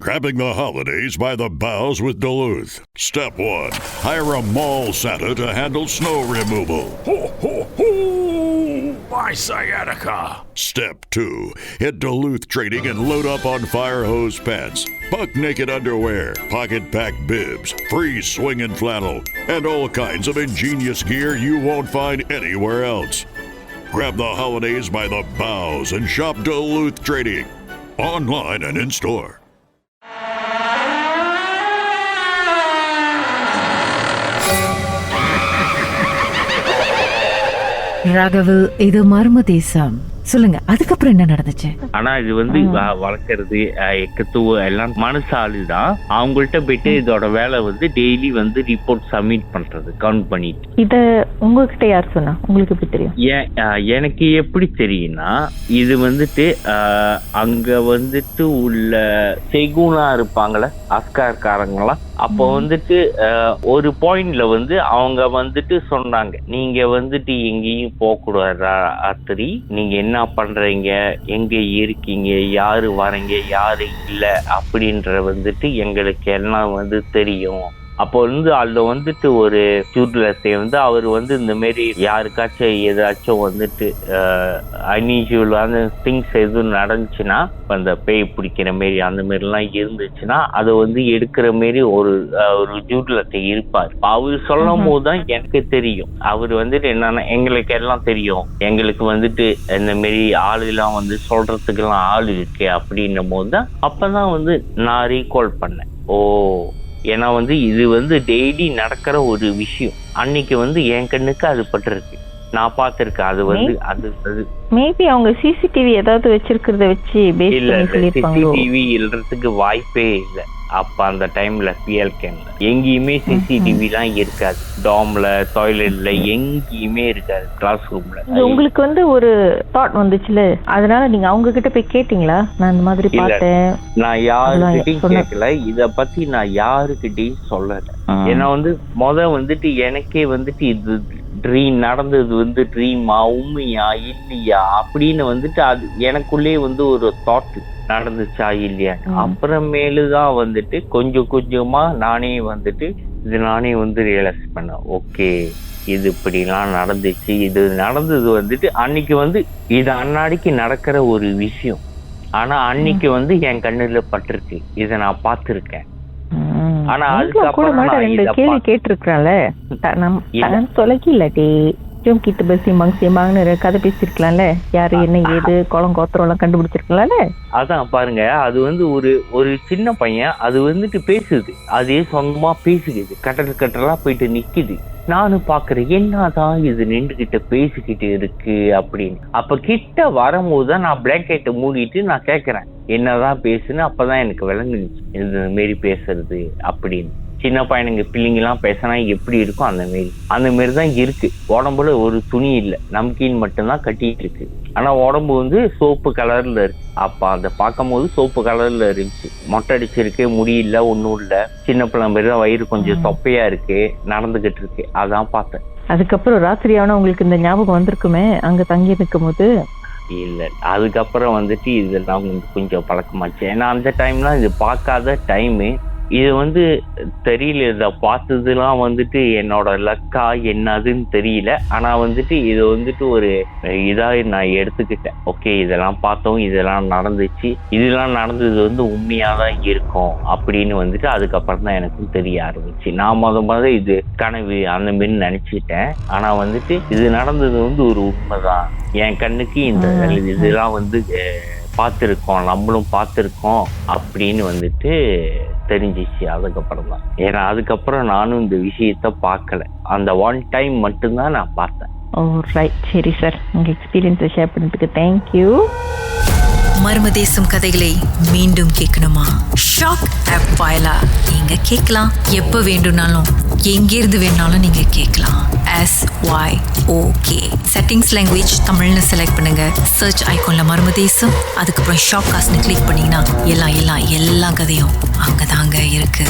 Grabbing the holidays by the boughs with Duluth. Step 1. Hire a mall Santa to handle snow removal. Ho, ho, ho! My sciatica! Step 2. Hit Duluth Trading and load up on fire hose pants, buck naked underwear, pocket pack bibs, free swinging flannel, and all kinds of ingenious gear you won't find anywhere else. Grab the holidays by the boughs and shop Duluth Trading. Online and in store. Raghav, இது மர்ம தேசம். சொல்லுங்க, அதுக்கப்புறம் என்ன நடந்துச்சு? ஆனா இது வந்து வளர்க்கறது எக்கத்துவ எல்லாம் மனசாலுதான். அவங்கள்ட்ட போயிட்டு இதோட வேலை வந்து டெய்லி வந்து ரிப்போர்ட் சப்மிட் பண்றது கவுண்ட் பண்ணிட்டு. இத உங்ககிட்ட யார் சொன்னா? உங்களுக்கு எப்படி தெரியும்? எனக்கு எப்படி தெரியும்னா, இது வந்துட்டு அங்க வந்துட்டு உள்ள செகுனா இருப்பாங்களே அஸ்கார்காரங்களாம், அப்போ வந்துட்டு ஒரு பாயிண்ட்ல வந்து அவங்க வந்துட்டு சொன்னாங்க, நீங்க வந்துட்டு எங்கேயும் போக கூடாது ராத்திரி, நீங்க என்ன பண்றீங்க, எங்க இருக்கீங்க, யாரு வரீங்க யாரு இல்ல அப்படின்ற வந்துட்டு எங்களுக்கு எல்லாம் வந்து தெரியும். அப்போ வந்து அதுல வந்துட்டு ஒரு ஜூட்லஸை வந்து அவர் வந்து இந்த மாரி யாருக்காச்சும் ஏதாச்சும் வந்துட்டு அன்யூஷுவலான திங்ஸ் எதுவும் நடந்துச்சுன்னா, அந்த பேய் பிடிக்கிற மாரி அந்த மாரிலாம் இருந்துச்சுன்னா அதை வந்து எடுக்கிற மாரி ஒரு ஜூட்லஸை இருப்பார். அவர் சொல்லும் போதுதான் எனக்கு தெரியும். அவர் வந்துட்டு என்னன்னா, எங்களுக்கு எல்லாம் தெரியும், எங்களுக்கு வந்துட்டு இந்த மாரி ஆளுலாம் வந்து சொல்றதுக்கெல்லாம் ஆள் இருக்கு அப்படின்னும் போதுதான் அப்பதான் வந்து நான் ரீகால் பண்ணேன். ஏன்னா வந்து இது வந்து டெய்லி நடக்கிற ஒரு விஷயம். அன்னைக்கு வந்து என் கண்ணுக்கு அது பட்டிருக்கு, நான் பார்த்திருக்கேன். அது வந்து அது மேபி அவங்க சிசிடிவி ஏதாவது வச்சிருக்கிறத வச்சு பேஸ் பண்ணி சொல்லிருப்பாங்களோ. சிசிடிவி இல்லறதுக்கு வாய்ப்பே இல்லை. அப்ப அந்த டைம்ல பிஎல்கேன்ல எங்கேயுமே சிசிடிவி எல்லாம் இருக்காது. டாம்ல, டாய்லெட்ல எங்கேயுமே இருக்காது. கிளாஸ் ரூம்ல உங்களுக்கு வந்து ஒரு தாட் வந்துச்சுல, அதனால நீங்க அவங்க கிட்ட போய் கேட்டீங்களா? நான் இந்த மாதிரி பார்த்தேன். நான் யாருக்கிட்டையும் கேட்கல, இத பத்தி நான் யாருக்கிட்டையும் சொல்லல. ஏன்னா வந்து வந்துட்டு எனக்கே வந்துட்டு இது ட்ரீம் நடந்தது வந்து ட்ரீமா உண்மையா இல்லையா அப்படின்னு வந்துட்டு அது எனக்குள்ளே வந்து ஒரு தாட் நடந்துச்சா இல்லையா. அப்புறமேலுதான் வந்துட்டு கொஞ்சம் கொஞ்சமா நானே வந்துட்டு ரியலைஸ் பண்ணேன். ஓகே, இது இப்படிலாம் நடந்துச்சு. இது நடந்தது வந்துட்டு அன்னைக்கு வந்து இது அன்னாடிக்கு நடக்கிற ஒரு விஷயம். ஆனா அன்னைக்கு வந்து என் கண்ணுல பட்டிருக்கு, இத நான் பார்த்திருக்கேன். ஆனா அதுக்கப்புறம் கேள்வி கேட்டிருக்கேன்ல, தொலைக்கி கிட்ட பசிமாங்கன்னு கதை பேசிருக்கலாம்ல, யாரு என்ன ஏது குளம் கோத்திரம் எல்லாம் கண்டுபிடிச்சிருக்கலாம்ல. அதான் பாருங்க, அது வந்து ஒரு சின்ன பையன் அது வந்துட்டு பேசுது, அதே சொந்தமா பேசுகிறது, கட்டலா போயிட்டு நிக்குது. நானும் பாக்குறேன், என்னதான் இது நின்றுகிட்ட பேசிக்கிட்டு இருக்கு அப்படின்னு. அப்ப கிட்ட வரும்போதுதான் நான் பிளாங்கெட்டை மூடிட்டு நான் கேட்கறேன், என்னதான் பேசுன்னு. அப்பதான் எனக்கு விளங்குச்சு இந்த மாரி பேசுறது அப்படின்னு. சின்ன பையனுங்க பிள்ளைங்கெல்லாம் பேசினா எப்படி இருக்கும் அந்த மாரிதான் இருக்கு. உடம்புல ஒரு துணி இல்லை, நம்கீன் மட்டும்தான் கட்டிட்டு இருக்கு. ஆனா உடம்பு வந்து சோப்பு கலர்ல இருக்கு. அப்ப அதை பார்க்கும் போது சோப்பு கலர்ல இருந்துச்சு. மொட்டை அடிச்சிருக்கு, முடியல, ஒன்னும் இல்ல, சின்ன பிள்ளை மாரி தான், வயிறு கொஞ்சம் தொப்பையா இருக்கு, நடந்துகிட்டு இருக்கு. அதான் பார்த்தேன். அதுக்கப்புறம் ராத்திரியான உங்களுக்கு இந்த ஞாபகம் வந்திருக்குமே அங்க தங்கி நிற்கும் போது? இல்ல, அதுக்கப்புறம் வந்துட்டு இதெல்லாம் வந்து கொஞ்சம் பழக்கமாச்சு. ஏன்னா அந்த டைம்லாம் இது பார்க்காத டைமு. இது வந்து தெரியல, இதை பார்த்ததுலாம் வந்துட்டு என்னோட லக்கா என்னதுன்னு தெரியல. ஆனா வந்துட்டு இது வந்துட்டு ஒரு இதா நான் எடுத்துக்கிட்டேன். ஓகே, இதெல்லாம் பார்த்தோம், இதெல்லாம் நடந்துச்சு, இதெல்லாம் நடந்தது வந்து உண்மையாதான் இருக்கும் அப்படின்னு வந்துட்டு அதுக்கப்புறம் தான் எனக்கும் தெரிய ஆரம்பிச்சு. நான் முத இது கனவு அந்த மாதிரி நினைச்சிட்டேன். ஆனா வந்துட்டு இது நடந்தது வந்து ஒரு உண்மைதான். என் கண்ணுக்கு இந்த இதெல்லாம் வந்து பார்த்துருக்கோம், நம்மளும் பார்த்துருக்கோம் அப்படின்னு வந்துட்டு தெரிஞ்சிச்சு அதுக்கப்புறம் தான். ஏன்னா அதுக்கப்புறம் நானும் இந்த விஷயத்த பார்க்கல, அந்த ஒன் டைம் மட்டும்தான் நான் பார்த்தேன். சரி சார், உங்க எக்ஸ்பீரியன்ஸை ஷேர் பண்ணதுக்கு தேங்க்யூ. மர்மதேசம் கதைகளை மீண்டும் கேட்கணுமா? ஷாக் ஆப் வாயிலா நீங்க கேட்கலாம். எப்ப வேண்டும்னாலும் எங்கிருந்து வேணாலும் நீங்க கேட்கலாம். SYOK செட்டிங்ஸ் லாங்குவேஜ் தமிழ்னு செலக்ட் பண்ணுங்க. சர்ச் ஐகான்ல மர்மதேசம், அதுக்கப்புறம் ஷாக் காஸ்ட்னு கிளிக் பண்ணீங்கன்னா எல்லா கதையும் அங்கதாங்க இருக்கு.